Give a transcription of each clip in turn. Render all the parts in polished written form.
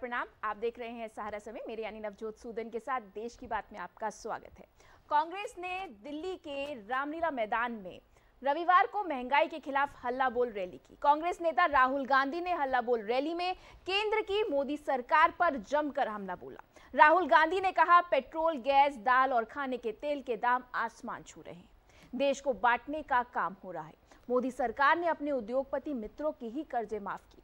प्रणाम। आप देख रहे हैं सहारा समय, मेरे यानी नवजोत सूदन के साथ देश की बात में आपका स्वागत है। कांग्रेस ने दिल्ली के रामलीला मैदान में रविवार को महंगाई के खिलाफ हल्ला बोल रैली की। कांग्रेस नेता राहुल गांधी ने हल्ला बोल रैली में केंद्र की मोदी सरकार पर जमकर हमला बोला। राहुल गांधी ने कहा, पेट्रोल, गैस, दाल और खाने के तेल के दाम आसमान छू रहे हैं। देश को बांटने का काम हो रहा है। मोदी सरकार ने अपने उद्योगपति मित्रों की ही कर्जे माफ की।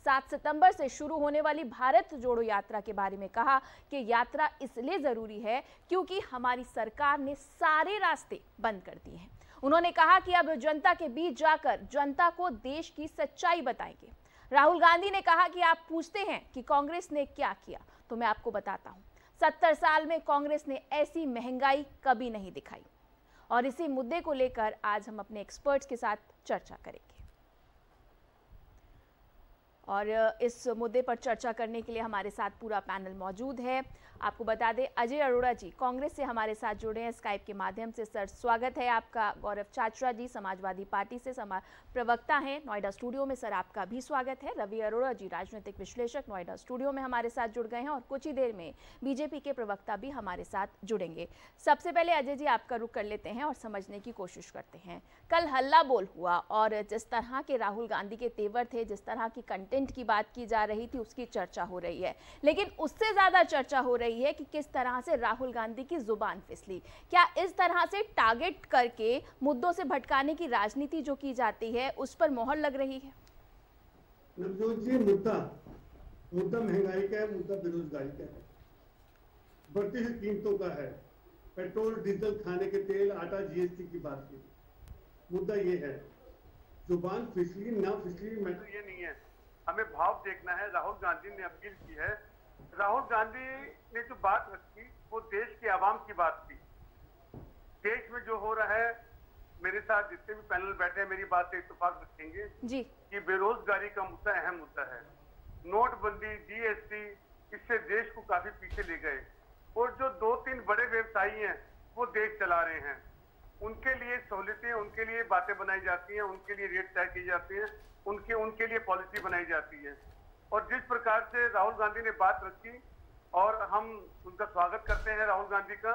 7 सितंबर से शुरू होने वाली भारत जोड़ो यात्रा के बारे में कहा कि यात्रा इसलिए जरूरी है क्योंकि हमारी सरकार ने सारे रास्ते बंद कर दिए हैं। उन्होंने कहा कि अब जनता के बीच जाकर जनता को देश की सच्चाई बताएंगे। राहुल गांधी ने कहा कि आप पूछते हैं कि कांग्रेस ने क्या किया, तो मैं आपको बताता हूं। 70 साल में कांग्रेस ने ऐसी महंगाई कभी नहीं दिखाई। और इसी मुद्दे को लेकर आज हम अपने एक्सपर्ट्स के साथ चर्चा करेंगे। और इस मुद्दे पर चर्चा करने के लिए हमारे साथ पूरा पैनल मौजूद है। आपको बता दें, अजय अरोड़ा जी कांग्रेस से हमारे साथ जुड़े हैं स्काइप के माध्यम से। सर, स्वागत है आपका। गौरव चाचरा जी समाजवादी पार्टी से प्रवक्ता हैं नोएडा स्टूडियो में, सर आपका भी स्वागत है। रवि अरोड़ा जी राजनीतिक विश्लेषक नोएडा स्टूडियो में हमारे साथ जुड़ गए हैं और कुछ ही देर में बीजेपी के प्रवक्ता भी हमारे साथ जुड़ेंगे। सबसे पहले अजय जी आपका रुख कर लेते हैं और समझने की कोशिश करते हैं। कल हल्ला बोल हुआ और जिस तरह के राहुल गांधी के तेवर थे, जिस तरह की कंटेंट की बात की जा रही थी, उसकी चर्चा हो रही है, लेकिन उससे ज्यादा चर्चा हो रही है कि किस तरह से राहुल गांधी की जुबान फिसली। क्या इस तरह से टारगेट करके मुद्दों से भटकाने की राजनीति जो की जाती है उस पर मोहर लग रही है? नवजोत जी, मुद्दा महंगाई का है, मुद्दा बेरोजगारी का है, बढ़ती हुई कीमतों का है, पेट्रोल, डीजल, खाने के तेल, आटा, जीएसटी की बात की। मुद्दा ये है, जुबान फिसली ना फिसली मैटर ये नहीं है, हमें भाव देखना है। राहुल गांधी ने अपील की है। राहुल गांधी ने जो बात रखी वो देश के आवाम की बात थी। देश में जो हो रहा है, मेरे साथ जितने भी पैनल बैठे हैं मेरी बात से इत्तेफाक रखेंगे जी कि बेरोजगारी का मुद्दा अहम मुद्दा है। नोटबंदी, जीएसटी, इससे देश को काफी पीछे ले गए और जो 2-3 बड़े व्यवसायी हैं वो देश चला रहे हैं। उनके लिए सहूलियतें, उनके लिए बातें बनाई जाती हैं, उनके लिए रेट तय किए जाते हैं, उनके लिए पॉलिसी बनाई जाती है। और जिस प्रकार से राहुल गांधी ने बात रखी, और हम उनका स्वागत करते हैं राहुल गांधी का,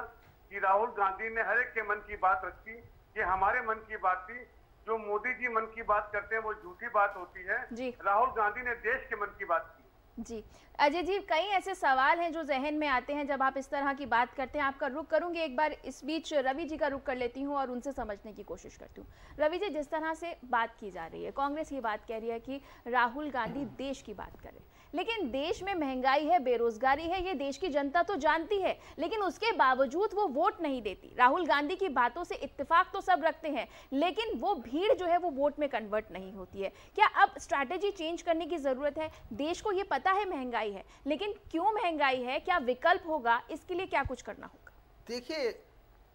कि राहुल गांधी ने हर एक के मन की बात रखी। ये हमारे मन की बात थी। जो मोदी जी मन की बात करते हैं वो झूठी बात होती है। राहुल गांधी ने देश के मन की बात की। जी अजय जी, कई ऐसे सवाल हैं जो जहन में आते हैं जब आप इस तरह की बात करते हैं। आपका रुख करूंगी, एक बार इस बीच रवि जी का रुख कर लेती हूं और उनसे समझने की कोशिश करती हूँ। रवि जी, जिस तरह से बात की जा रही है, कांग्रेस ये बात कह रही है कि राहुल गांधी देश की बात करें, लेकिन देश में महंगाई है, बेरोजगारी है, ये देश की जनता तो जानती है, लेकिन उसके बावजूद वो वोट नहीं देती। राहुल गांधी की बातों से इत्तेफाक तो सब रखते हैं, लेकिन वो भीड़ जो है वो वोट में कन्वर्ट नहीं होती है। क्या अब स्ट्रैटेजी चेंज करने की जरूरत है? देश को ये पता है महंगाई है, लेकिन क्यों महंगाई है, क्या विकल्प होगा, इसके लिए क्या कुछ करना होगा? देखिए,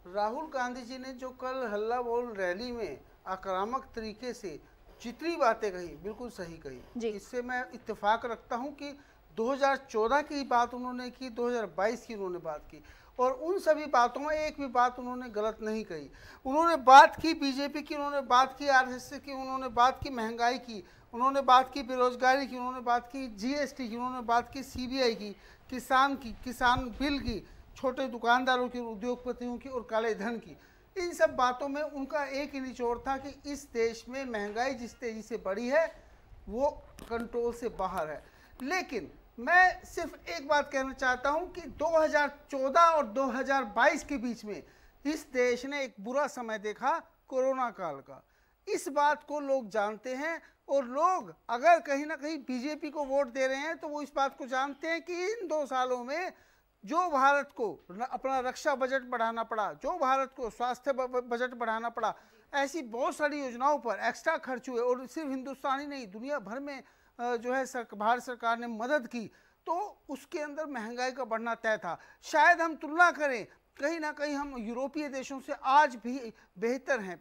राहुल गांधी जी ने जो कल हल्ला बोल रैली में आक्रामक तरीके से जितनी बातें कही, बिल्कुल सही कही। इससे मैं इत्तेफाक रखता हूं कि 2014 की बात उन्होंने की, 2022 की उन्होंने बात की, और उन सभी बातों में एक भी बात उन्होंने गलत नहीं कही। उन्होंने बात की बीजेपी की, उन्होंने बात की आरएसएस की, उन्होंने बात की महंगाई की, उन्होंने बात की बेरोजगारी की, उन्होंने बात की जीएसटी की, उन्होंने बात की सीबीआई की, किसान बिल की, छोटे दुकानदारों की, उद्योगपतियों की और काले धन की। इन सब बातों में उनका एक ही निचोड़ था कि इस देश में महंगाई जिस तेजी से बढ़ी है वो कंट्रोल से बाहर है। लेकिन मैं सिर्फ एक बात कहना चाहता हूं कि 2014 और 2022 के बीच में इस देश ने एक बुरा समय देखा, कोरोना काल का। इस बात को लोग जानते हैं, और लोग अगर कहीं ना कहीं बीजेपी को वोट दे रहे हैं तो वो इस बात को जानते हैं कि इन 2 सालों में जो भारत को अपना रक्षा बजट बढ़ाना पड़ा, जो भारत को स्वास्थ्य बजट बढ़ाना पड़ा, ऐसी बहुत सारी योजनाओं पर एक्स्ट्रा खर्च हुए, और सिर्फ हिंदुस्तान ही नहीं दुनिया भर में जो है भारत सरकार ने मदद की, तो उसके अंदर महंगाई का बढ़ना तय था। शायद हम तुलना करें, कहीं ना कहीं हम यूरोपीय देशों से आज भी बेहतर हैं,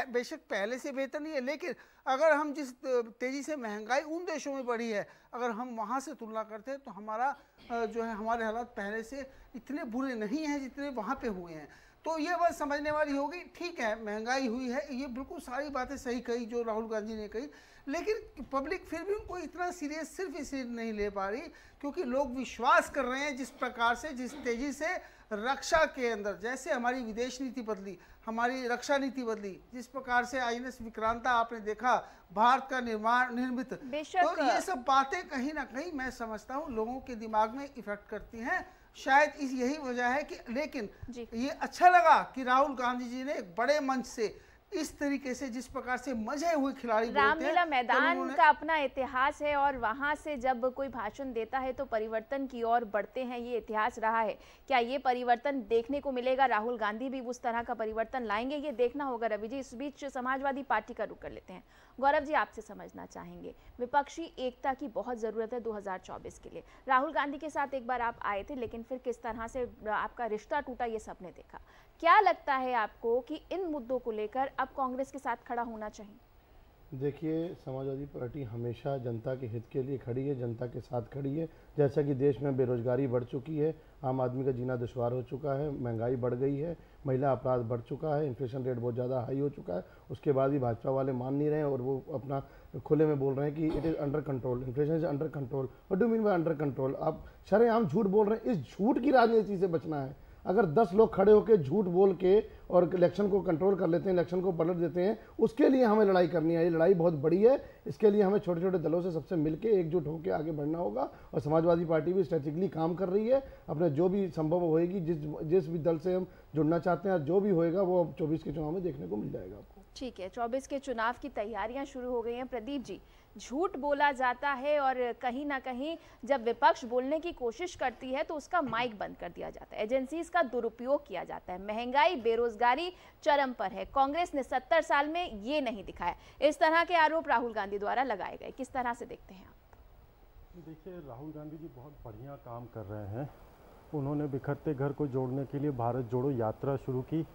बेशक पहले से बेहतर नहीं है, लेकिन अगर हम जिस तेज़ी से महंगाई उन देशों में बढ़ी है, अगर हम वहाँ से तुलना करते हैं तो हमारा जो है हमारे हालात पहले से इतने बुरे नहीं हैं जितने वहाँ पे हुए हैं। तो ये बात समझने वाली होगी। ठीक है, महंगाई हुई है, ये बिल्कुल सारी बातें सही कही जो राहुल गांधी ने कही, लेकिन पब्लिक फिर भी उनको इतना सीरियस सिर्फ इसलिए नहीं ले पा रही क्योंकि लोग विश्वास कर रहे हैं जिस प्रकार से, जिस तेजी से रक्षा के अंदर, जैसे हमारी विदेश नीति बदली, हमारी रक्षा नीति बदली, जिस प्रकार से आईएनएस विक्रांता आपने देखा, भारत का निर्मित, तो ये सब बातें कहीं ना कहीं मैं समझता हूँ लोगों के दिमाग में इफेक्ट करती हैं। शायद यही वजह है कि, लेकिन ये अच्छा लगा कि राहुल गांधी जी ने एक बड़े मंच से इस तरीके से, जिस प्रकार से मजे हुए खिलाड़ी, रामलीला मैदान का अपना इतिहास है और वहां से जब कोई भाषण देता है तो परिवर्तन की ओर बढ़ते हैं, ये इतिहास रहा है। क्या ये परिवर्तन देखने को मिलेगा? राहुल गांधी भी उस तरह का परिवर्तन लाएंगे, ये देखना होगा। रवि जी, इस बीच समाजवादी पार्टी का रुख कर लेते हैं। गौरव जी, आपसे समझना चाहेंगे, विपक्षी एकता की बहुत जरूरत है 2024 के लिए। राहुल गांधी के साथ एक बार आप आए थे, लेकिन फिर किस तरह से आपका रिश्ता टूटा ये सबने देखा। क्या लगता है आपको कि इन मुद्दों को लेकर अब कांग्रेस के साथ खड़ा होना चाहिए? देखिए, समाजवादी पार्टी हमेशा जनता के हित के लिए खड़ी है, जनता के साथ खड़ी है। जैसा कि देश में बेरोजगारी बढ़ चुकी है, आम आदमी का जीना दुश्वार हो चुका है, महंगाई बढ़ गई है, महिला अपराध बढ़ चुका है, इन्फ्लेशन रेट बहुत ज़्यादा हाई हो चुका है, उसके बाद भी भाजपा वाले मान नहीं रहे हैं और वो अपना खुले में बोल रहे हैं कि it is under control, inflation is under control. What do mean by under control? आप शरेआम झूठ बोल रहे हैं। इस झूठ की राजनीति से बचना है। अगर 10 लोग खड़े होकर झूठ बोल के और इलेक्शन को कंट्रोल कर लेते हैं, इलेक्शन को पलट देते हैं, उसके लिए हमें लड़ाई करनी है। ये लड़ाई बहुत बड़ी है, इसके लिए हमें छोटे छोटे दलों से सबसे मिलकर एकजुट होकर आगे बढ़ना होगा। और समाजवादी पार्टी भी स्ट्रेटेजिकली काम कर रही है, अपने जो भी संभव होएगी, जिस भी दल से हम जुड़ना चाहते हैं, जो भी होएगा वो 24 के चुनाव में देखने को मिल जाएगा आपको। ठीक है, 24 के चुनाव की तैयारियां शुरू हो गई हैं। प्रदीप जी, झूठ बोला जाता है और कहीं ना कहीं जब विपक्ष बोलने की कोशिश करती है तो उसका माइक बंद कर दिया जाता है, एजेंसीज का दुरुपयोग किया जाता है, महंगाई बेरोजगारी चरम पर है, कांग्रेस ने 70 साल में ये नहीं दिखाया। इस तरह के आरोप राहुल गांधी द्वारा लगाए गए, किस तरह से देखते हैं आप? देखिए, राहुल गांधी जी बहुत बढ़िया काम कर रहे हैं। उन्होंने बिखरते घर को जोड़ने के लिए भारत जोड़ो यात्रा शुरू की,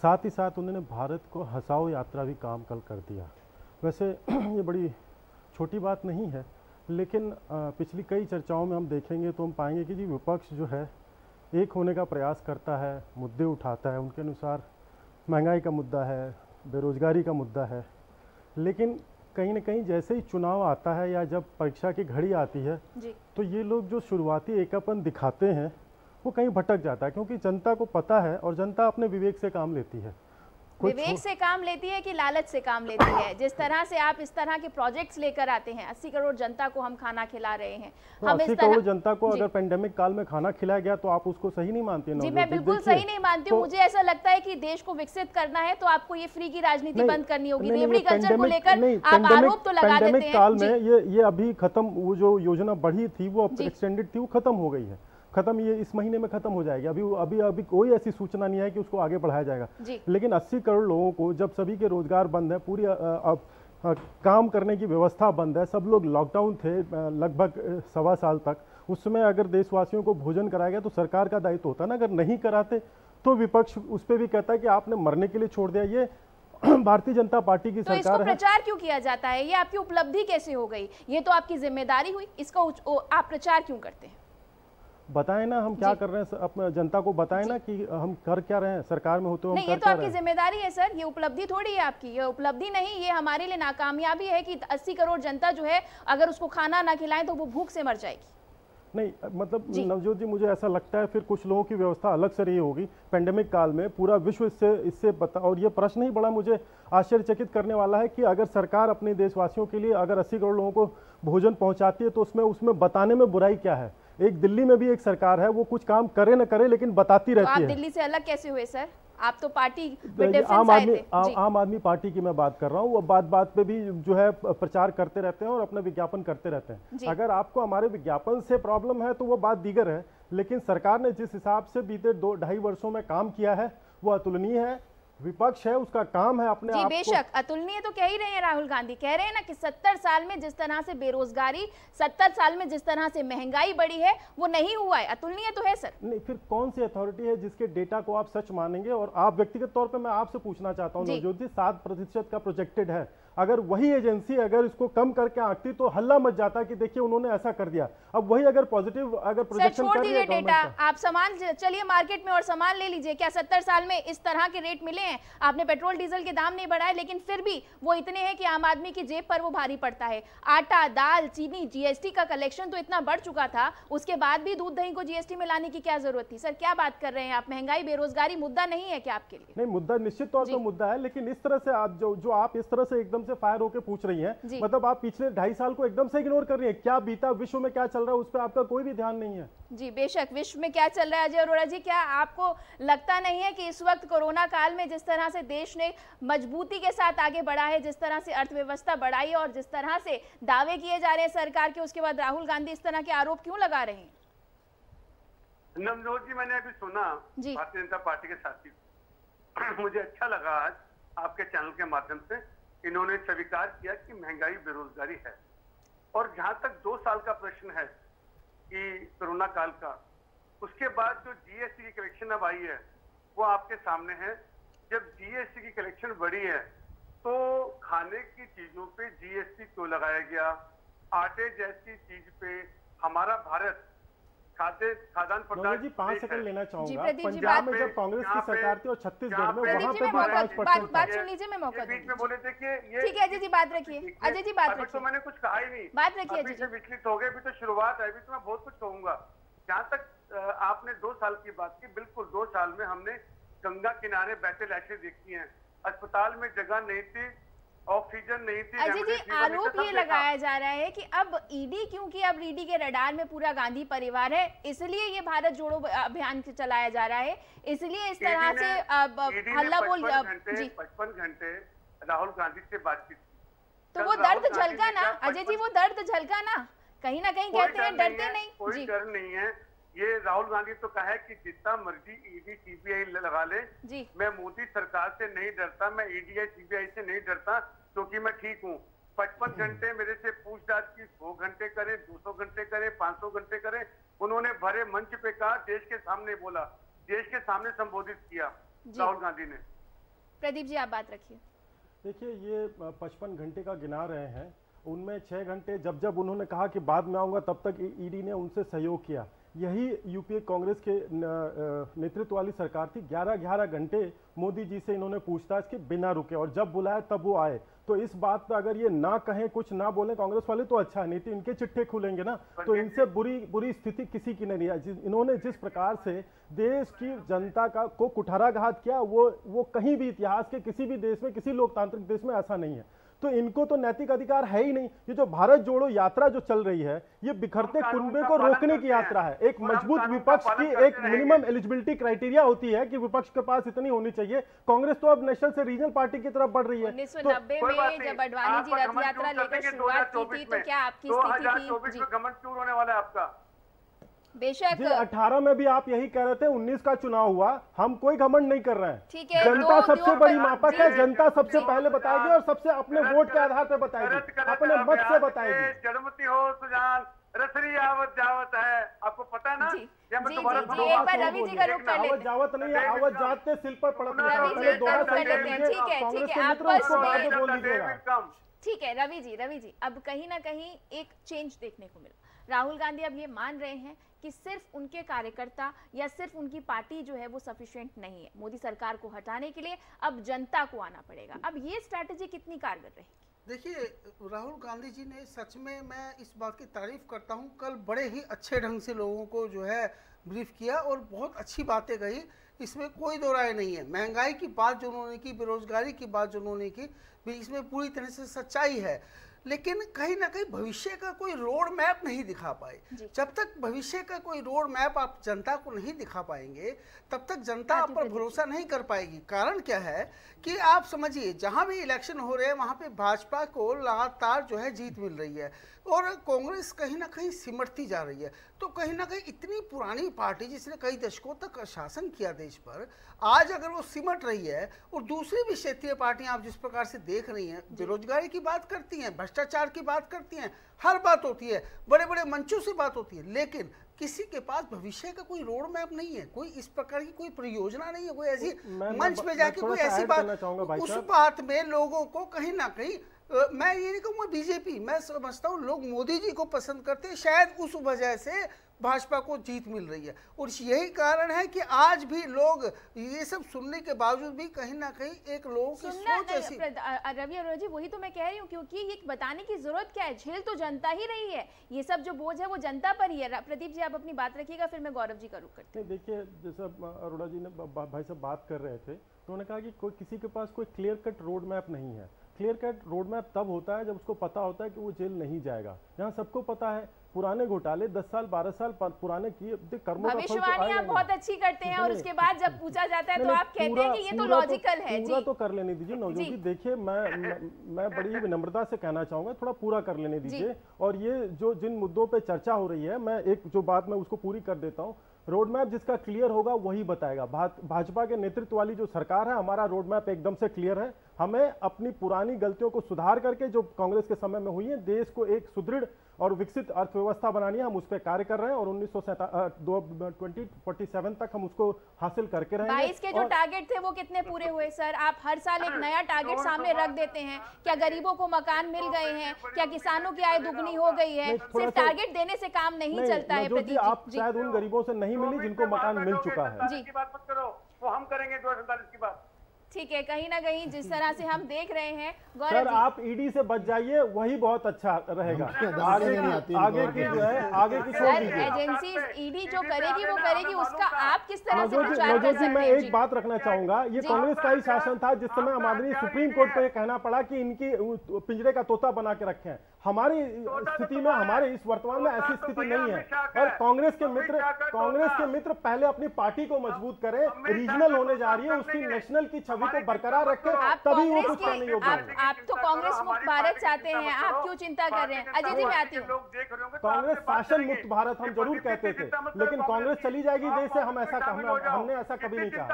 साथ ही साथ उन्होंने भारत को हंसाओ यात्रा भी काम कल कर दिया। वैसे ये बड़ी छोटी बात नहीं है, लेकिन पिछली कई चर्चाओं में हम देखेंगे तो हम पाएंगे कि जी विपक्ष जो है एक होने का प्रयास करता है, मुद्दे उठाता है, उनके अनुसार महंगाई का मुद्दा है, बेरोजगारी का मुद्दा है, लेकिन कहीं ना कहीं जैसे ही चुनाव आता है या जब परीक्षा की घड़ी आती है तो ये लोग जो शुरुआती एकापन दिखाते हैं वो कहीं भटक जाता है, क्योंकि जनता को पता है और जनता अपने विवेक से काम लेती है। विवेक से काम लेती है कि लालच से काम लेती है? जिस तरह से आप इस तरह के प्रोजेक्ट्स लेकर आते हैं, 80 करोड़ जनता को हम खाना खिला रहे हैं, तो हम 80 करोड़ जनता को अगर पेंडेमिक काल में खाना खिलाया गया तो आप उसको सही नहीं मानती? जी, मैं बिल्कुल सही नहीं मानती हूँ। मुझे ऐसा लगता है कि देश को विकसित करना है तो आपको ये फ्री की राजनीति बंद करनी होगी। रेवड़ी कल्चर को लेकर आप आरोप तो लगा देते हैं। काल में ये अभी खत्म, वो जो योजना बढ़ी थी वो एक्सटेंडेड थी, वो खत्म हो गई है, खत्म, ये इस महीने में खत्म हो जाएगी। अभी कोई ऐसी सूचना नहीं है कि उसको आगे बढ़ाया जाएगा। लेकिन 80 करोड़ लोगों को जब सभी के रोजगार बंद है, पूरी काम करने की व्यवस्था बंद है, सब लोग लॉकडाउन थे लगभग 1.25 साल तक, उस समय अगर देशवासियों को भोजन कराया गया तो सरकार का दायित्व होता ना। अगर नहीं कराते तो विपक्ष उस पर भी कहता है कि आपने मरने के लिए छोड़ दिया। ये भारतीय जनता पार्टी की सरकार है। तो इसको प्रचार क्यों किया जाता है? ये आपकी उपलब्धि कैसे हो गई? ये तो आपकी जिम्मेदारी हुई, इसका आप प्रचार क्यों करते हैं? बताएं ना हम क्या कर रहे हैं, अपने जनता को बताएं ना कि हम कर क्या रहे हैं, सरकार में होते हुए हम कर क्या रहे हैं। ये तो आपकी जिम्मेदारी है सर, ये उपलब्धि थोड़ी है आपकी। ये उपलब्धि नहीं, ये हमारे लिए नाकामयाबी है कि 80 करोड़ जनता जो है अगर उसको खाना ना खिलाएं तो वो भूख से मर जाएगी। नहीं, मतलब नवजोत जी, मुझे ऐसा लगता है फिर कुछ लोगों की व्यवस्था अलग से रही होगी पेंडेमिक काल में। पूरा विश्व इससे बता, और ये प्रश्न ही बड़ा मुझे आश्चर्यचकित करने वाला है कि अगर सरकार अपने देशवासियों के लिए अगर 80 करोड़ लोगों को भोजन पहुंचाती है तो उसमें बताने में बुराई क्या है? एक दिल्ली में भी एक सरकार है, वो कुछ काम करे न करे लेकिन बताती रहती है। आप दिल्ली से अलग कैसे हुए सर? आप तो पार्टी आम आदमी पार्टी की मैं बात कर रहा हूँ। वो बात पे भी जो है प्रचार करते रहते हैं और अपना विज्ञापन करते रहते हैं। अगर आपको हमारे विज्ञापन से प्रॉब्लम है तो वो बात दीगर है, लेकिन सरकार ने जिस हिसाब से बीते 2-2.5 वर्षों में काम किया है वो अतुलनीय है। विपक्ष है, उसका काम है अपने आप को। बेशक अतुलनीय तो कह ही रहे हैं राहुल गांधी, कह रहे हैं ना कि 70 साल में जिस तरह से बेरोजगारी, 70 साल में जिस तरह से महंगाई बढ़ी है वो नहीं हुआ है। अतुलनीय तो है सर। नहीं, फिर कौन सी अथॉरिटी है जिसके डेटा को आप सच मानेंगे? और आप व्यक्तिगत तौर पे मैं आपसे पूछना चाहता हूँ नवजोत जी, 7% का प्रोजेक्टेड है, अगर वही एजेंसी अगर इसको कम करके आंकती तो हल्ला मच जाता कि देखिए उन्होंने ऐसा कर दिया। अब वही अगर पॉजिटिव अगर प्रोजेक्शन छोड़ दीजिए डेटा, आप सामान चलिए मार्केट में और सामान ले लीजिए। क्या 70 साल में इस तरह के रेट मिले हैं? आपने पेट्रोल डीजल के दाम नहीं बढ़ाए, लेकिन फिर भी वो इतने हैं कि आम आदमी की जेब पर वो भारी पड़ता है। आटा, दाल, चीनी, जीएसटी का कलेक्शन तो इतना बढ़ चुका था, उसके बाद भी दूध दही को जीएसटी में लाने की क्या जरूरत थी? सर क्या बात कर रहे हैं आप? महंगाई बेरोजगारी मुद्दा नहीं है क्या आपके लिए? नहीं, मुद्दा निश्चित तौर पर मुद्दा है, लेकिन इस तरह से आप जो आप इस तरह से एकदम से फायर होकर पूछ रही हैं, मतलब आप पिछले 2.5 साल को एकदम से इग्नोर कर रही हैं। क्या बीता, विश्व में क्या चल रहा है उस पर आपका कोई भी ध्यान नहीं है। जी बेशक, विश्व में क्या चल रहा है अजय अरोड़ा जी, क्या आपको लगता नहीं है कि इस वक्त कोरोना काल में जिस तरह से देश ने मजबूती के साथ आगे बढ़ा है, जिस तरह से अर्थव्यवस्था बढ़ाई और जिस तरह से दावे किए जा रहे हैं सरकार के, उसके बाद राहुल गांधी इस तरह के आरोप क्यों लगा रहे हैं? नवजोत जी, मैंने अभी सुना भारतीय जनता पार्टी के साथी, मुझे अच्छा लगा आज आपके चैनल के माध्यम से इन्होंने स्वीकार किया कि महंगाई बेरोजगारी है। और जहां तक 2 साल का प्रश्न है कि कोरोना काल का, उसके बाद जो जीएसटी की कलेक्शन अब आई है वो आपके सामने है। जब जीएसटी की कलेक्शन बढ़ी है तो खाने की चीजों पे जीएसटी क्यों लगाया गया? आटे जैसी चीज पे हमारा भारत खाद्यान्न पदार्थ जी 5 सेकंड लेना चाहूंगा। पंजाब में जब कांग्रेस की सरकार थी और छत्तीसगढ़ में वहां पे भी 5% बात सुन लीजिए, मैं मौका बीच में बोले थे कि ये ठीक है अजय जी बात रखिए, अजय जी बात रखिए। तो मैंने कुछ कहा ही नहीं, बात रखिए अजय जी। विचलित हो गए, अभी तो शुरुआत है, अभी तो मैं बहुत कुछ कहूंगा। जहाँ तक आपने 2 साल की बात की, बिल्कुल 2 साल में हमने गंगा किनारे बैठे लाशें देखी हैं, अस्पताल में जगह नहीं थी, ऑक्सीजन नहीं थी। अजय जी आरोप ये लगाया जा रहा है कि अब ईडी, क्योंकि अब ईडी के रडार में पूरा गांधी परिवार है, इसलिए ये भारत जोड़ो अभियान चलाया जा रहा है, इसलिए इस तरह से हल्ला बोल। जी 55 घंटे राहुल गांधी से बातचीत, तो वो दर्द झलका ना अजय जी, वो दर्द झलका ना, कहीं ना कहीं कहते हैं डरते नहीं। कोई डर नहीं है। ये राहुल गांधी तो कहा है कि जितना मर्जी ईडी सीबीआई लगा ले, मैं मोदी सरकार से नहीं डरता, मैं ईडी सीबीआई से नहीं डरता, क्योंकि मैं ठीक हूँ। 55 घंटे मेरे से पूछताछ की, 100 घंटे करें, 200 घंटे करें, 500 घंटे करें, उन्होंने भरे मंच पे कहा, देश के सामने बोला, देश के सामने संबोधित किया राहुल गांधी ने। प्रदीप जी आप बात रखिए। देखिए ये 55 घंटे का गिना रहे हैं, उनमें 6 घंटे जब उन्होंने कहा कि बाद में आऊंगा तब तक ईडी ने उनसे सहयोग किया। यही यूपीए कांग्रेस के नेतृत्व वाली सरकार थी। 11 घंटे मोदी जी से इन्होंने पूछताछ की बिना रुके, और जब बुलाया तब वो आए। तो इस बात पे अगर ये ना कहें, कुछ ना बोले कांग्रेस वाले तो अच्छा, नहीं तो इनके चिट्ठे खुलेंगे ना। तो इनसे बुरी स्थिति किसी की नहीं है। इन्होंने जिस प्रकार से देश की जनता को कुठाराघात किया, वो कहीं भी इतिहास के किसी भी देश में, किसी लोकतांत्रिक देश में ऐसा नहीं है। तो इनको तो नैतिक अधिकार है ही नहीं। ये जो भारत जोड़ो यात्रा जो चल रही है, ये बिखरते कुनबे को रोकने की यात्रा है। एक मजबूत विपक्ष की एक मिनिमम एलिजिबिलिटी क्राइटेरिया होती है कि विपक्ष के पास इतनी होनी चाहिए। कांग्रेस तो अब नेशनल से रीजनल पार्टी की तरफ बढ़ रही है। 1990 में जब अडवाणी जी रथ यात्रा लेकर शुरुआत की थी, तो क्या आपकी स्थिति थी? 2024 में घमंड क्यों होने वाला है आपका? बेशक 18 में भी आप यही कह रहे थे, 19 का चुनाव हुआ, हम कोई घमंड नहीं कर रहे हैं। ठीक है, जनता सबसे बड़ी मापक है, जनता सबसे पहले बताएगी और सबसे अपने वोट के आधार पर बताएगी, अपने मत से बताएगी। जड़मती हो सुजान, रसरी आवत जावत है, आपको पता ना? जी एक बार रवि जी का रुख कर लेते हैं। जावत नहीं है, आवत जात पे सिल पर पड़त है। रवि जी का रुख कर लेते हैं। ठीक है आपस में, ठीक है रवि जी अब कहीं ना कहीं एक चेंज देखने को मिला। राहुल गांधी अब ये मान रहे हैं कि सिर्फ उनके कार्यकर्ता या सिर्फ उनकी पार्टी जो है वो सफिशिएंट नहीं है, मोदी सरकार को हटाने के लिए अब जनता को आना पड़ेगा। अब ये स्ट्रैटेजी कितनी कारगर रहेगी? देखिए राहुल गांधी जी ने सच में, मैं इस बात की तारीफ करता हूं, कल बड़े ही अच्छे ढंग से लोगों को जो है ब्रीफ किया और बहुत अच्छी बातें कही, इसमें कोई दो राय नहीं है। महंगाई की बात जो उन्होंने की, बेरोजगारी की बात जो उन्होंने की, इसमें पूरी तरह से सच्चाई है। लेकिन कहीं ना कहीं भविष्य का कोई रोड मैप नहीं दिखा पाए। जब तक भविष्य का कोई रोड मैप आप जनता को नहीं दिखा पाएंगे, तब तक जनता आप पर भरोसा नहीं कर पाएगी। कारण क्या है कि आप समझिए, जहां भी इलेक्शन हो रहे हैं वहां पे भाजपा को लगातार जो है जीत मिल रही है और कांग्रेस कहीं ना कहीं सिमटती जा रही है। तो कहीं ना कहीं इतनी पुरानी पार्टी जिसने कई दशकों तक शासन किया देश पर, आज अगर वो सिमट रही है और दूसरी भी क्षेत्रीय पार्टियां आप जिस प्रकार से देख रही हैं, बेरोजगारी की बात करती हैं, भ्रष्टाचार की बात करती हैं, हर बात होती है, बड़े बड़े मंचों से बात होती है, लेकिन किसी के पास भविष्य का कोई रोड मैप नहीं है, कोई इस प्रकार की कोई परियोजना नहीं है, कोई ऐसी मंच पे जाके कोई ऐसी बात, उस बात में लोगों को कहीं ना कहीं मैं ये नहीं कहूँगा बीजेपी, मैं समझता हूँ लोग मोदी जी को पसंद करते हैं, शायद उस वजह से भाजपा को जीत मिल रही है। और यही कारण है कि आज भी लोग ये सब सुनने के बावजूद भी कहीं ना कहीं एक लोगों की सोच ऐसी। रवि अरोड़ा जी, वही तो मैं कह रही हूँ, क्योंकि ये बताने की जरूरत क्या है, झेल तो जनता ही रही है, ये सब जो बोझ है वो जनता पर ही है। प्रदीप जी आप अपनी बात रखिएगा, फिर मैं गौरव जी का रुख करती हूँ। देखिए, जैसा अरोड़ा जी ने भाई साहब बात कर रहे थे, तो उन्होंने कहा कि कोई किसी के पास कोई क्लियर कट रोड मैप नहीं है। क्लियर कट रोड मैप तब होता है जब उसको पता होता है कि वो जेल नहीं जाएगा। यहाँ सबको पता है पुराने घोटाले 10 साल 12 साल पुराने किए कर्मों का फल तो भविष्यवाणी आप बहुत अच्छी करते हैं, और उसके बाद जब पूछा जाता है तो आप कहते हैं कि ये तो लॉजिकल है। पूरा तो कर लेने दीजिए नवजोत जी। देखिए, मैं बड़ी विनम्रता से कहना चाहूंगा, थोड़ा पूरा कर लेने दीजिए। और ये जो जिन मुद्दों पे चर्चा हो रही है, मैं एक जो बात मैं उसको पूरी कर देता हूँ। रोड मैप जिसका क्लियर होगा वही बताएगा। भाजपा के नेतृत्व वाली जो सरकार है, हमारा रोड मैप एकदम से क्लियर है। हमें अपनी पुरानी गलतियों को सुधार करके, जो कांग्रेस के समय में हुई है, देश को एक सुदृढ़ और विकसित अर्थव्यवस्था बनानी है। हम उस पर कार्य कर रहे हैं और 2047 तक हम उसको हासिल करके रहेंगे। 22 के जो टारगेट थे वो कितने पूरे हुए सर? आप हर साल एक नया टारगेट सामने रख देते हैं। क्या गरीबों को मकान मिल गए हैं? क्या किसानों की आय दुगनी हो गई है? सिर्फ टारगेट देने से काम नहीं चलता है। प्रदीप जी, आप शायद उन गरीबों से नहीं मिली जिनको मकान मिल चुका है। जी, बात मत करो, वो हम करेंगे 2047 की बात। ठीक है, कहीं ना कहीं जिस तरह से हम देख रहे हैं गौरव सर, जी, आप ईडी से बच जाइए, वही बहुत अच्छा रहेगा। आगे की जो है, आगे की छोड़ दीजिए। एजेंसी ईडी जो करेगी वो करेगी, उसका आप किस तरह से विचार कर सकते हैं? मैं एक बात रखना चाहूंगा, ये कांग्रेस का ही शासन था जिस समय हमारे सुप्रीम कोर्ट को ये कहना पड़ा कि इनकी पिंजरे का तोता बना के रखे हैं। हमारी स्थिति में, हमारे इस वर्तमान में ऐसी स्थिति नहीं है। और कांग्रेस के मित्र पहले अपनी पार्टी को मजबूत करें। रीजनल होने जा रही है, उसकी नेशनल की छवि को बरकरार रखें, तभी वो कुछ करने योग्य है। आप तो कांग्रेस मुक्त भारत चाहते हैं, आप क्यों चिंता कर रहे हैं? अजय जी, मैं आती हूँ। कांग्रेस शासन मुक्त भारत हम जरूर कहते थे, लेकिन कांग्रेस चली जाएगी देश से, हमने ऐसा कभी नहीं कहा।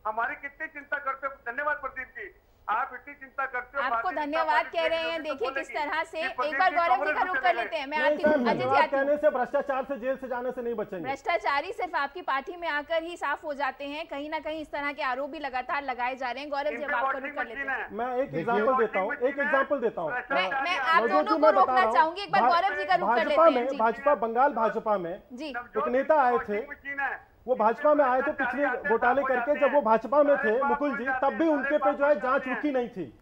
हमारी कितनी चिंता करते हो। धन्यवाद प्रदीप जी, आप इतनी चिंता करते हो। आपको धन्यवाद कह रहे हैं। देखिए किस तरह से, एक बार गौरव जी का रुख कर लेते हैं। मैं आती हूँ, अजय जी आती हूँ। कहने से भ्रष्टाचार से जेल से जाने से नहीं बचेंगे। भ्रष्टाचारी सिर्फ आपकी पार्टी में आकर ही साफ हो जाते हैं। कहीं ना कहीं इस तरह के आरोप भी लगातार लगाए जा रहे हैं। गौरव जी अब आपका रुख कर लेते हैं। मैं एक एग्जाम्पल देता हूँ, मैं आप दोनों को रोकना चाहूंगी। एक बार गौरव जी का रुख कर लेते हैं। भाजपा बंगाल भाजपा में जी एक नेता आए थे, वो भाजपा में आए थे पिछले घोटाले करके। जब वो भाजपा में थे मुकुल जी, तब भी उनके पे जो है जांच रुकी नहीं थी।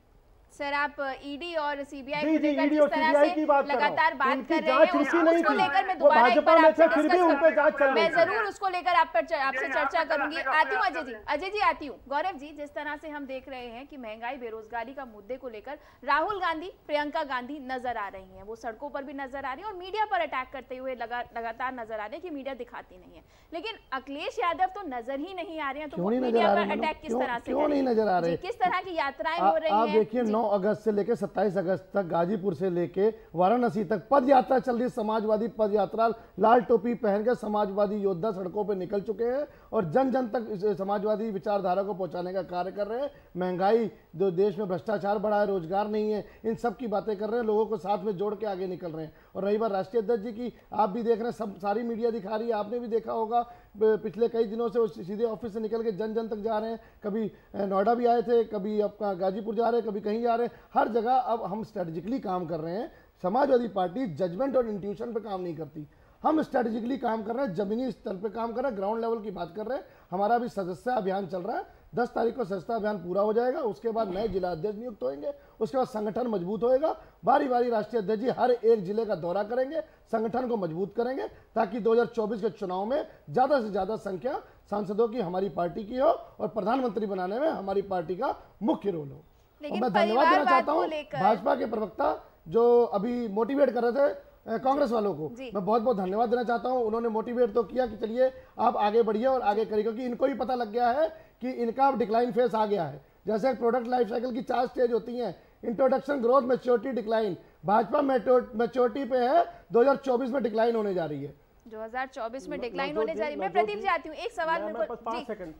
सर, आप ईडी और सीबीआई को लेकर जिस तरह से लगातार बात कर रहे हैं, उसको लेकर मैं दोबारा एक बार आपसे फिर भी उन पे जांच चल रही है। मैं जरूर उसको लेकर आपसे चर्चा करूंगी। आती हूँ अजय जी आती हूँ। गौरव जी, जिस तरह से हम देख रहे हैं कि महंगाई बेरोजगारी का मुद्दे को लेकर राहुल गांधी, प्रियंका गांधी नजर आ रही हैं, वो सड़कों पर भी नजर आ रही है और मीडिया पर अटैक करते हुए लगातार नजर आ रहे हैं कि मीडिया दिखाती नहीं है। लेकिन अखिलेश यादव तो नजर ही नहीं आ रहे हैं, तो वो मीडिया पर अटैक किस तरह से, क्यों नहीं नजर आ रहे? किस तरह की यात्राएं हो रही हैं? आप देखिए 9 अगस्त से लेकर 27 अगस्त तक गाजीपुर से लेके वाराणसी तक पद यात्रा चल रही। समाजवादी पद यात्रा, लाल टोपी पहनकर समाजवादी योद्धा सड़कों पर निकल चुके हैं और जन जन तक समाजवादी विचारधारा को पहुंचाने का कार्य कर रहे हैं। महंगाई, जो देश में भ्रष्टाचार बढ़ा है, रोजगार नहीं है, इन सब की बातें कर रहे हैं, लोगों को साथ में जोड़ के आगे निकल रहे हैं। और रही बात राष्ट्रीय अध्यक्ष जी की, आप भी देख रहे हैं, सब सारी मीडिया दिखा रही है, आपने भी देखा होगा पिछले कई दिनों से वो सीधे ऑफिस से निकल के जन जन तक जा रहे हैं। कभी नोएडा भी आए थे, कभी आपका गाजीपुर जा रहे हैं, कभी कहीं जा रहे हैं। हर जगह अब हम स्ट्रेटेजिकली काम कर रहे हैं। समाजवादी पार्टी जजमेंट और इंट्यूशन पे काम नहीं करती, हम स्ट्रेटेजिकली काम कर रहे हैं, जमीनी स्तर पे काम कर रहे हैं, ग्राउंड लेवल की बात कर रहे हैं। हमारा भी सदस्यता अभियान चल रहा है, 10 तारीख को सदस्यता अभियान पूरा हो जाएगा। उसके बाद नए जिला अध्यक्ष नियुक्त होंगे, उसके बाद संगठन मजबूत होएगा। बारी बारी राष्ट्रीय अध्यक्ष जी हर एक जिले का दौरा करेंगे, संगठन को मजबूत करेंगे, ताकि 2024 के चुनाव में ज्यादा से ज्यादा संख्या सांसदों की हमारी पार्टी की हो और प्रधानमंत्री बनाने में हमारी पार्टी का मुख्य रोल हो। और मैं धन्यवाद देना चाहता हूँ भाजपा के प्रवक्ता जो अभी मोटिवेट कर रहे थे कांग्रेस वालों को, मैं बहुत बहुत धन्यवाद देना चाहता हूं। उन्होंने मोटिवेट तो किया कि चलिए आप आगे बढ़िए और आगे करिए, क्योंकि इनको भी पता लग गया है कि इनका डिक्लाइन फेस आ गया है। जैसे प्रोडक्ट लाइफ साइकिल की 4 स्टेज होती हैं, introduction, growth, maturity, decline. Bhajpa maturity पे है, 2024 में डिक्लाइन होने जा रही है। 2024 में डिक्लाइन होने जा रही है। मैं प्रदीप जी आती हूँ, एक सवाल मेरे को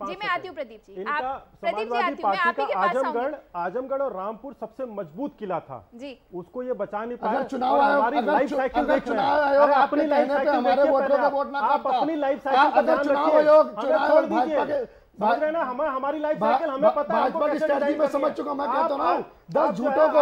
जी मैं आती हूँ प्रदीप जी, आप प्रदीप जी आती हूँ, मैं आप ही के पास आऊंगी। आजमगढ़ और रामपुर सबसे मजबूत किला था जी, उसको ये बचा नहीं पाया। अगर चुनाव आयोग अपनी लाइफ साइकिल हमारे वोटरों का वोट ना, आप अपनी लाइफ साइकिल, अगर चुनाव आयोग समझ रहे ना, हमारी लाइफ साइकिल हमें पता है, भाजपा की स्ट्रेटजी में समझ चुका। मैं कहता हूँ 10 झूठों के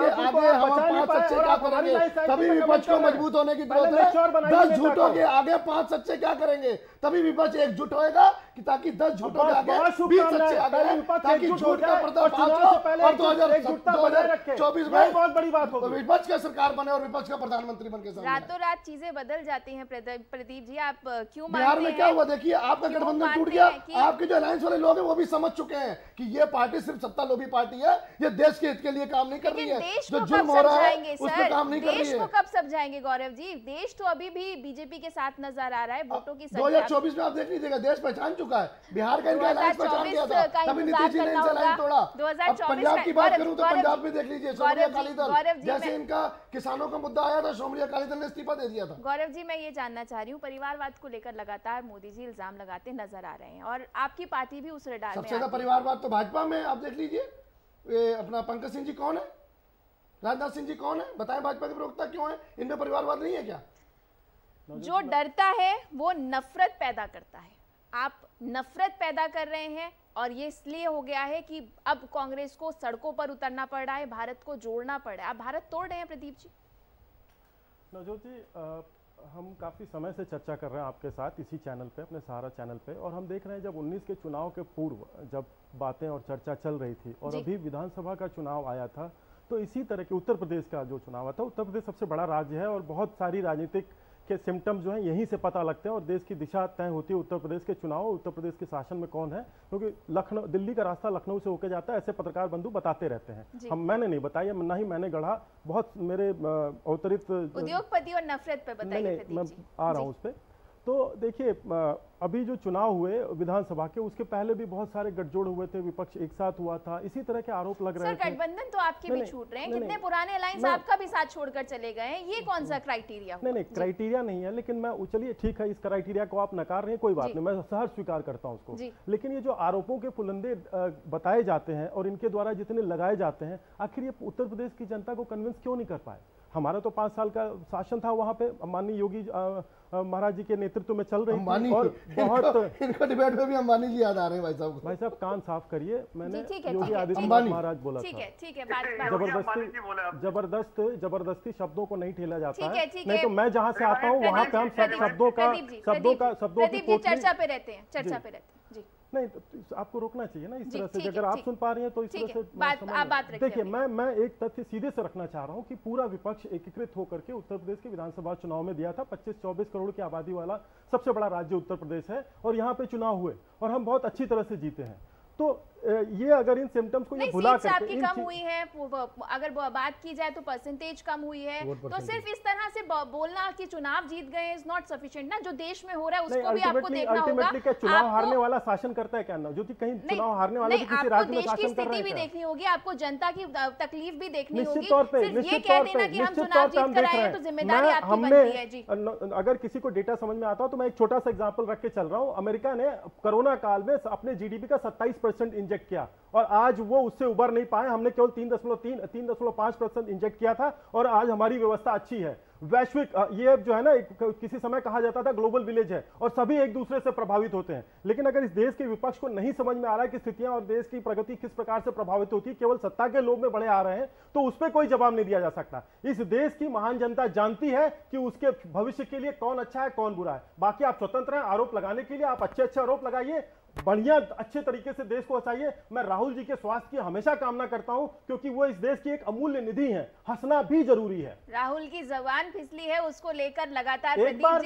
आगे हम 5 सच्चे क्या करेंगे, तभी विपक्ष को मजबूत होने की जरूरत है। 10 झूठों के आगे 5 सच्चे क्या करेंगे, तभी विपक्ष एकजुट होएगा कि ताकि 10 झूठों के आगे 20 सच्चे आ गए, ताकि झूठ का पर्दाफाश हो और 2024 में बहुत बड़ी बात हो, विपक्ष का सरकार बने और विपक्ष का प्रधानमंत्री बन के सामने। रातों रात चीजें बदल जाती हैं प्रदीप जी, आप क्यों बिहार में क्या हुआ देखिए, आपका गठबंधन टूट गया, आपके जो अलायंस वाले लोग हैं वो भी समझ चुके हैं कि ये पार्टी सिर्फ सत्ता लोभी पार्टी है, ये देश के हित के लिए काम नहीं कर रही है, जो जुर्म हो रहा है उस पर काम नहीं कर रही है। देश को कब समझाएंगे गौरव जी? देश तो अभी भी बीजेपी के साथ नजर आ रहा है, वोटों की 2024 में आप देख लीजिएगा, देश पहचान चुका है, बिहार का इनका अलायंस पहचान गया था, तभी नीतीश जी ने इनसे अलायंस तोड़ा। अब पंजाब की बात करूं तो पंजाब में देख लीजिए, श्रोमणी अकाली दल, जैसे इनका किसानों का मुद्दा आया था, श्रोमणी अकाली दल ने इस्तीफा दे दिया था। गौरव जी, मैं ये जानना चाह रही हूँ, परिवारवाद को लेकर लगातार मोदी जी इल्जाम लगाते नजर आ रहे हैं और आपकी पार्टी भी उस रडार में सबसे ज्यादा परिवारवाद तो भाजपा में, आप देख लीजिए, ये अपना पंकज सिंह जी कौन है, राजनाथ सिंह जी कौन है, बताएं भाजपा के प्रवक्ता क्यों है, इनमें परिवारवाद नहीं है क्या? जो डरता है वो नफरत पैदा करता है, आप नफरत पैदा कर रहे हैं और ये इसलिए हो गया है कि अब कांग्रेस को सड़कों पर उतरना पड़ रहा है, भारत को जोड़ना पड़ रहा है। आप भारत तोड़ रहे हैं प्रदीप जी। नवजोत जी, हम काफ़ी समय से चर्चा कर रहे हैं आपके साथ इसी चैनल पे, अपने सहारा चैनल पे, और हम देख रहे हैं जब 19 के चुनाव के पूर्व जब बातें और चर्चा चल रही थी और अभी विधानसभा का चुनाव आया था, तो इसी तरह के उत्तर प्रदेश का जो चुनाव था, उत्तर प्रदेश सबसे बड़ा राज्य है और बहुत सारी राजनीतिक के सिम्टम्स जो हैं यहीं से पता लगते हैं और देश की दिशा तय होती है उत्तर प्रदेश के चुनाव, उत्तर प्रदेश के शासन में कौन है, क्योंकि लखनऊ, दिल्ली का रास्ता लखनऊ से होकर जाता है, ऐसे पत्रकार बंधु बताते रहते हैं। मैंने नहीं बताया, ना ही मैंने गढ़ा, बहुत मेरे अवतरित उद्योगपति और नफरत पे बताइए। मैं आ रहा हूँ उस पर। तो देखिए, अभी जो चुनाव हुए विधानसभा के, उसके पहले भी बहुत सारे गठजोड़ हुए थे, विपक्ष एक साथ हुआ था, इसी तरह के आरोप लग रहे थे। गठबंधन तो आपके भी छूट रहे हैं, कितने पुराने अलायंस आपका भी साथ छोड़कर चले गए हैं, ये कौन सा क्राइटेरिया? नहीं, क्राइटेरिया नहीं है, लेकिन मैं चलिए ठीक है, इस क्राइटेरिया को आप नकार रहे हैं, कोई बात नहीं, मैं सहर्ष स्वीकार करता हूँ उसको, लेकिन ये जो आरोपों के पुलंदे बताए जाते हैं और इनके द्वारा जितने लगाए जाते हैं, आखिर ये उत्तर प्रदेश की जनता को कन्विंस क्यों नहीं कर पाए? हमारा तो 5 साल का शासन था वहां पे, माननीय योगी महाराज जी के नेतृत्व में चल रही थी और बहुत इनका डिबेट में भी अंबानी जी याद आ रहे हैं। भाई साहब कान साफ करिए, मैंने योगी आदित्यनाथ महाराज बोला था, जबरदस्ती शब्दों को नहीं ठेला जाता है, नहीं तो मैं जहाँ से आता हूँ वहाँ पे हम शब्दों की चर्चा पे रहते हैं जी। नहीं तो आपको रोकना चाहिए ना इस तरह से, अगर आप सुन पा रही हैं तो इस तरह से बात देखिए, मैं एक तथ्य सीधे से रखना चाह रहा हूं कि पूरा विपक्ष एकीकृत होकर के उत्तर प्रदेश के विधानसभा चुनाव में दिया था। 25-24 करोड़ की आबादी वाला सबसे बड़ा राज्य उत्तर प्रदेश है और यहाँ पे चुनाव हुए और हम बहुत अच्छी तरह से जीते हैं। तो ये अगर इन सिम्टम्स को ये भुला करके आपकी कम हुई है, अगर बात की जाए तो परसेंटेज कम हुई है, तो सिर्फ इस तरह से बोलना कि चुनाव जीत गए इज नॉट सफिशिएंट ना, जो देश में हो रहा है उसको भी आपको देखना होगा। चुनाव हारने वाला शासन करता है क्या ना, जो कि कहीं चुनाव हारने वाला तो किसी राज्य में शासन कर रहा है, देश की स्थिति भी देखनी होगी, आपको जनता की तकलीफ भी देखनी होगी। सिर्फ ये कह देना कि हम चुनाव जीत कर आए हैं तो जिम्मेदारी आपकी बनती है जी। अगर किसी को डेटा समझ में आता हो तो मैं एक छोटा सा एग्जांपल रख के चल रहा हूं। अमेरिका ने कोरोना काल में अपने जीडीपी का 27% इंजेक्ट किया और आज वो उससे उबर नहीं पाए, हमने केवल 3.5% इंजेक्ट किया था और आज हमारी व्यवस्था अच्छी है। वैश्विक ये जो है ना, किसी समय कहा जाता था ग्लोबल विलेज है और सभी एक दूसरे से प्रभावित होते हैं, लेकिन अगर इस देश के विपक्ष को नहीं समझ में आ रहा है कि स्थितियां और देश की प्रगति किस प्रकार से प्रभावित होती है, केवल सत्ता के लोभ में बढ़े आ रहे हैं, तो उस पर कोई जवाब नहीं दिया जा सकता। इस देश की महान जनता जानती है कि उसके भविष्य के लिए कौन अच्छा है कौन बुरा है। बाकी आप स्वतंत्र हैं आरोप लगाने के लिए, आप अच्छे आरोप लगाइए, बढ़िया अच्छे तरीके से देश को बचाइए। मैं राहुल जी के स्वास्थ्य की हमेशा कामना करता हूं क्योंकि वो इस देश की एक अमूल्य निधि है, हंसना भी जरूरी है। राहुल की जबान फिसली है, उसको लेकर लगातार एक बार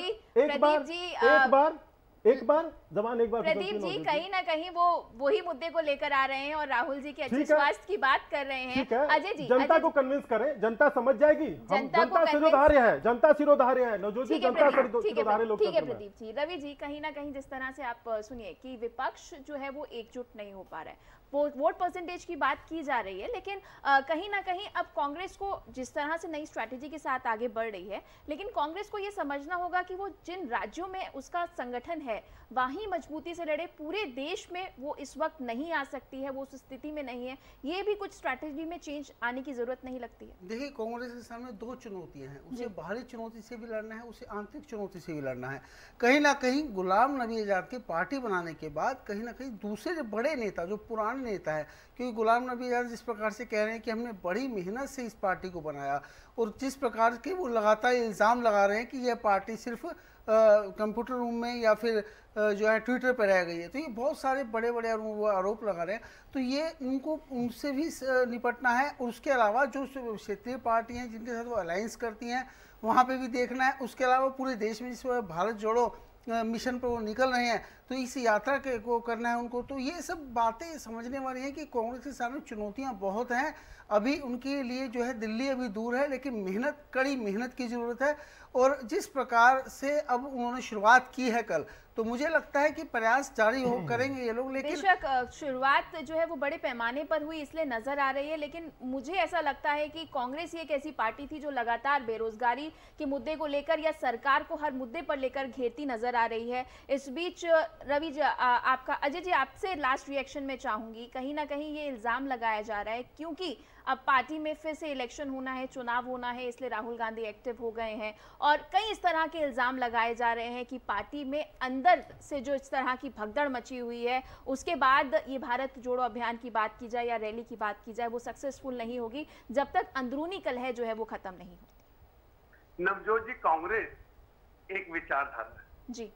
प्रदीप जी कहीं ना कहीं वो वही मुद्दे को लेकर आ रहे हैं और राहुल जी के अच्छे स्वास्थ्य की बात कर रहे हैं। अजय जी, जनता को कन्विंस करें, जनता समझ जाएगी। जनता सिरोधार्य है, जनता सिरोधार्य है। नवजोत जी, जनता सिरोधार्य लोग। ठीक है प्रदीप जी। रवि जी, कहीं ना कहीं जिस तरह से आप सुनिए कि विपक्ष जो है वो एकजुट नहीं हो पा रहा है, वोट परसेंटेज की बात की जा रही है, लेकिन कहीं ना कहीं अब कांग्रेस को जिस तरह से नई स्ट्रैटेजी के साथ आगे बढ़ रही है, लेकिन कांग्रेस को ये समझना होगा कि वो जिन राज्यों में उसका संगठन है वहीं ही मजबूती से लड़े, पूरे देश में वो इस वक्त नहीं आ सकती है, वो उस स्थिति में नहीं है, ये भी कुछ स्ट्रैटेजी में चेंज आने की जरूरत नहीं लगती है? देखिए, कांग्रेस के सामने दो चुनौतियां हैं, उसे बाहरी चुनौती से भी लड़ना है, उसे आंतरिक चुनौती से भी लड़ना है। कहीं ना कहीं गुलाम नबी आज़ाद की पार्टी बनाने के बाद कहीं ना कहीं दूसरे जो बड़े नेता, जो पुराने नेता है, क्योंकि गुलाम नबी आज़ाद जिस प्रकार से कह रहे हैं कि हमने बड़ी मेहनत से इस पार्टी को बनाया, और जिस प्रकार के वो लगातार इल्ज़ाम लगा रहे हैं कि यह पार्टी सिर्फ कंप्यूटर रूम में या फिर जो है ट्विटर पर रह गई है, तो ये बहुत सारे बड़े बड़े आरोप लगा रहे हैं। तो ये उनको उनसे भी निपटना है, और उसके अलावा जो क्षेत्रीय पार्टी हैं जिनके साथ वो अलायंस करती हैं, वहाँ पे भी देखना है। उसके अलावा पूरे देश में जिस भारत जोड़ो मिशन पर वो निकल रहे हैं, तो इस यात्रा के को करना है उनको। तो ये सब बातें समझने वाली हैं कि कांग्रेस के सामने चुनौतियां बहुत हैं। अभी उनके लिए जो है दिल्ली अभी दूर है, लेकिन मेहनत, कड़ी मेहनत की ज़रूरत है। और जिस प्रकार से अब उन्होंने शुरुआत की है कल, तो मुझे लगता है कि प्रयास जारी हो करेंगे ये लोग। लेकिन बेशक शुरुआत जो है वो बड़े पैमाने पर हुई इसलिए नजर आ रही है, लेकिन मुझे ऐसा लगता है कि कांग्रेस ही एक ऐसी पार्टी थी जो लगातार बेरोजगारी के मुद्दे को लेकर या सरकार को हर मुद्दे पर लेकर घेरती नजर आ रही है। इस बीच रवि जी, आपका, अजय जी, आपसे लास्ट रिएक्शन में चाहूंगी। कहीं ना कहीं ये इल्जाम लगाया जा रहा है क्योंकि अब पार्टी में फिर से इलेक्शन होना है, चुनाव होना है, इसलिए राहुल गांधी एक्टिव हो गए हैं, और कई इस तरह के इल्जाम लगाए जा रहे हैं कि पार्टी में अंदर से जो इस तरह की भगदड़ मची हुई है, उसके बाद ये भारत जोड़ो अभियान की बात की जाए या रैली की बात की जाए, वो सक्सेसफुल नहीं होगी जब तक अंदरूनी कलह जो है वो खत्म नहीं होती। नवजोत जी, कांग्रेस एक विचारधारा है जी,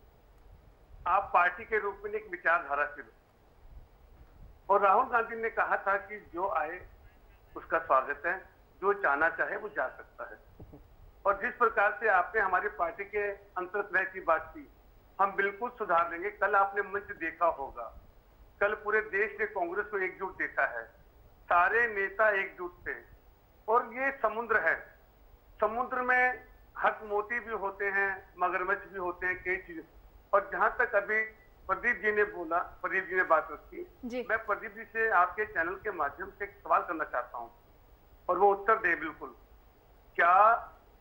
आप पार्टी के रूप में एक विचारधारा के रूप, और राहुल गांधी ने कहा था कि जो आए उसका स्वागत है, जो जाना चाहे वो जा सकता है। और जिस प्रकार से आपने हमारी पार्टी के अंतर्कलह की बात की, हम बिल्कुल सुधार लेंगे। कल आपने मंच देखा होगा, कल पूरे देश ने कांग्रेस को एकजुट देखा है, सारे नेता एकजुट थे। और ये समुद्र है, समुद्र में हक मोती भी होते हैं, मगरमच्छ भी होते हैं, कई चीजें। और जहां तक अभी प्रदीप जी ने बोला, प्रदीप जी ने बात रखी, मैं प्रदीप जी से आपके चैनल के माध्यम से एक सवाल करना चाहता हूं और वो उत्तर दे बिल्कुल। क्या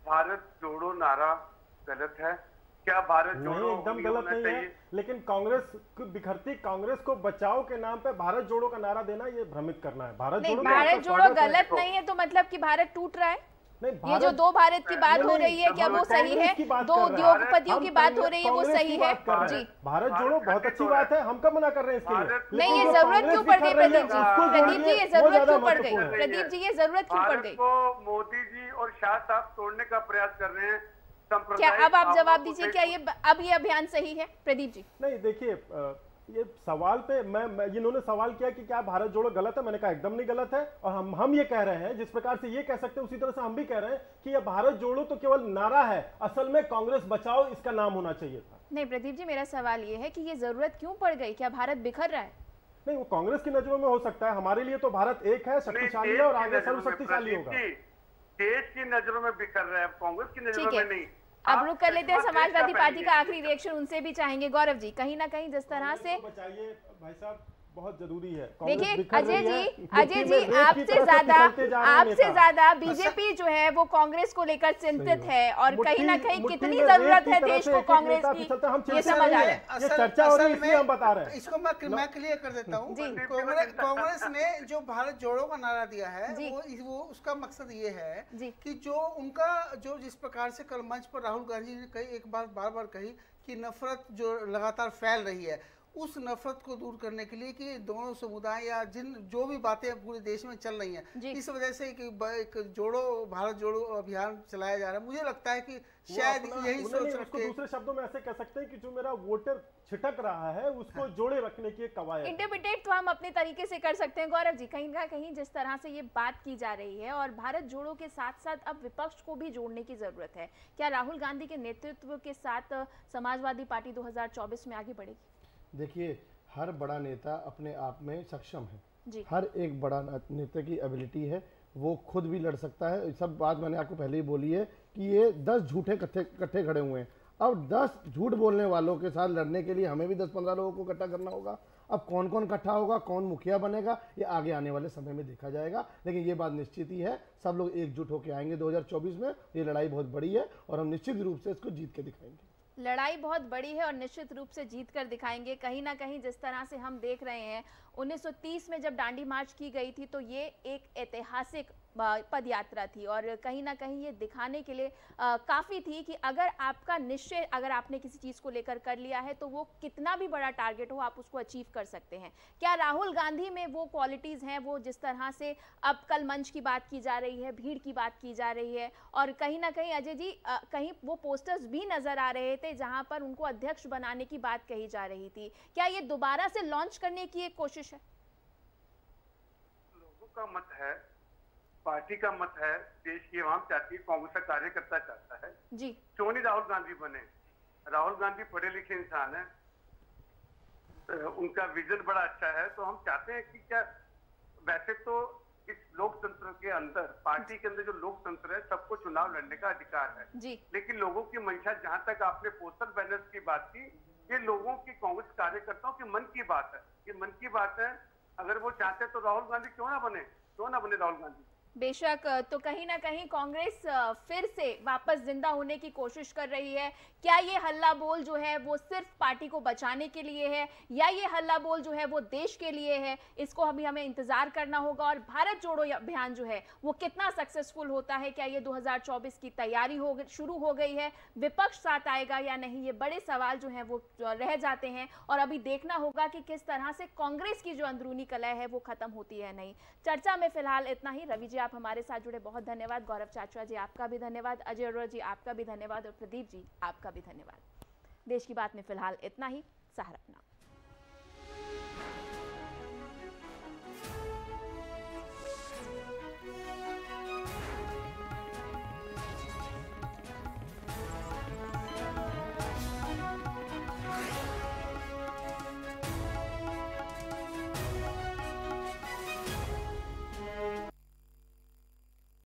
भारत जोड़ो नारा गलत है? क्या भारत जोड़ो एकदम गलत नहीं है, लेकिन कांग्रेस बिखरती कांग्रेस को बचाओ के नाम पे भारत जोड़ो का नारा देना ये भ्रमित करना है। भारत जोड़ो गलत नहीं है, तो मतलब कि भारत टूट रहा है। ये जो दो भारत की बात हो रही है, क्या वो सही है? दो उद्योगपतियों की बात हो रही है, वो सही है? जी, भारत जोड़ो बहुत अच्छी बात है, हम कब मना कर रहे हैं इसके लिए? नहीं, ये जरूरत क्यों पड़ गई प्रदीप जी? प्रदीप जी, ये जरूरत क्यों पड़ गई? प्रदीप जी, ये जरूरत क्यों पड़ गई? मोदी जी और शाह साहब तोड़ने का प्रयास कर रहे हैं। क्या अब आप जवाब दीजिए, क्या ये अब ये अभियान सही है प्रदीप जी? नहीं, देखिए, ये सवाल पे मैं इन्होंने सवाल किया कि क्या भारत जोड़ो गलत है, मैंने कहा एकदम नहीं गलत है। और हम ये कह रहे हैं, जिस प्रकार से ये कह सकते हैं उसी तरह से हम भी कह रहे हैं कि ये भारत जोड़ो तो केवल नारा है, असल में कांग्रेस बचाओ इसका नाम होना चाहिए था। नहीं प्रदीप जी, मेरा सवाल ये है कि ये जरूरत क्यों पड़ गई? क्या भारत बिखर रहा है? नहीं, वो कांग्रेस की नजरों में हो सकता है, हमारे लिए तो भारत एक है, शक्तिशाली है और आगे सर्वशक्तिशाली होगा। देश की नजरों में बिखर रहा है, कांग्रेस की नजरों में नहीं। अब रुक कर लेते हैं, समाजवादी पार्टी का आखिरी रिएक्शन उनसे भी चाहेंगे। गौरव जी, कहीं ना कहीं जिस तरह से बचाइए भाई साहब, बहुत जरूरी है। देखिए अजय जी, आपसे ज्यादा बीजेपी जो है वो कांग्रेस को लेकर चिंतित है, और कहीं ना कहीं कितनी जरूरत है देश को कांग्रेस की, ये समझ आ रहा है। चर्चा हो रही है, हम बता रहे हैं। इसको मैं क्लियर कर देता हूँ। कांग्रेस ने जो भारत जोड़ो का नारा दिया है, वो उसका मकसद ये है कि जो उनका जो जिस प्रकार से कल मंच पर राहुल गांधी ने कही, एक बात बार बार कही कि नफरत जो लगातार फैल रही है, उस नफरत को दूर करने के लिए कि दोनों समुदाय या जो भी बातें पूरे देश में चल रही हैं, इस वजह से एक जोड़ो भारत जोड़ो अभियान चलाया जा रहा है। मुझे लगता है कि शायद यही सोच रख के, दूसरे शब्दों में ऐसे कह सकते हैं कि जो मेरा वोटर छिटक रहा है उसको जोड़े रखने की एक कवायद। इंटरप्रिटेट तो हम अपने तरीके से कर सकते हैं। गौरव जी, कहीं ना कहीं जिस तरह से ये बात की जा रही है और भारत जोड़ो के साथ साथ अब विपक्ष को भी जोड़ने की जरूरत है, क्या राहुल गांधी के नेतृत्व के साथ समाजवादी पार्टी 2024 में आगे बढ़ेगी? देखिए, हर बड़ा नेता अपने आप में सक्षम है। हर एक बड़ा नेता की एबिलिटी है, वो खुद भी लड़ सकता है। सब बात मैंने आपको पहले ही बोली है कि ये 10 झूठे इकट्ठे खड़े हुए हैं। अब 10 झूठ बोलने वालों के साथ लड़ने के लिए हमें भी 10-15 लोगों को इकट्ठा करना होगा। अब कौन कौन इकट्ठा होगा, कौन मुखिया बनेगा, ये आगे आने वाले समय में देखा जाएगा। लेकिन ये बात निश्चित ही है, सब लोग एकजुट होकर आएंगे 2024 में। ये लड़ाई बहुत बड़ी है और हम निश्चित रूप से इसको जीत के दिखाएंगे। लड़ाई बहुत बड़ी है और निश्चित रूप से जीत कर दिखाएंगे। कहीं ना कहीं जिस तरह से हम देख रहे हैं 1930 में जब दांडी मार्च की गई थी तो ये एक ऐतिहासिक पद यात्रा थी और कहीं ना कहीं ये दिखाने के लिए काफ़ी थी कि अगर आपका निश्चय, अगर आपने किसी चीज़ को लेकर कर लिया है तो वो कितना भी बड़ा टारगेट हो आप उसको अचीव कर सकते हैं। क्या राहुल गांधी में वो क्वालिटीज़ हैं, वो जिस तरह से अब कल मंच की बात की जा रही है, भीड़ की बात की जा रही है और कहीं ना कहीं अजय जी कहीं वो पोस्टर्स भी नज़र आ रहे थे जहाँ पर उनको अध्यक्ष बनाने की बात कही जा रही थी, क्या ये दोबारा से लॉन्च करने की एक कोशिश है? लोगों का मत है, पार्टी का मत है, देश की आवाम चाहती है, कांग्रेस का कार्यकर्ता चाहता है जी, क्यों नहीं राहुल गांधी बने। राहुल गांधी पढ़े लिखे इंसान है, उनका विजन बड़ा अच्छा है, तो हम चाहते हैं कि क्या, वैसे तो इस लोकतंत्र के अंदर, पार्टी के अंदर जो लोकतंत्र है, सबको चुनाव लड़ने का अधिकार है जी। लेकिन लोगों की मंशा, जहां तक आपने पोस्टर बैनर्स की बात की, ये लोगों की, कांग्रेस कार्यकर्ताओं के मन की बात है, ये मन की बात है। अगर वो चाहते तो राहुल गांधी क्यों ना बने राहुल गांधी। बेशक, तो कहीं ना कहीं कांग्रेस फिर से वापस जिंदा होने की कोशिश कर रही है। क्या ये हल्ला बोल जो है वो सिर्फ पार्टी को बचाने के लिए है या ये हल्ला बोल जो है वो देश के लिए है, इसको अभी हमें इंतजार करना होगा। और भारत जोड़ो अभियान जो है वो कितना सक्सेसफुल होता है, क्या ये 2024 की तैयारी शुरू हो गई है, विपक्ष साथ आएगा या नहीं, ये बड़े सवाल जो हैं वो रह जाते हैं और अभी देखना होगा कि किस तरह से कांग्रेस की जो अंदरूनी कलह है वो खत्म होती है नहीं। चर्चा में फिलहाल इतना ही। रवि जी आप हमारे साथ जुड़े, बहुत धन्यवाद। गौरव चाचा जी आपका भी धन्यवाद। अजय अरोड़ा जी आपका भी धन्यवाद और प्रदीप जी आपका भी धन्यवाद। देश की बात में फिलहाल इतना ही। सहारा अपना।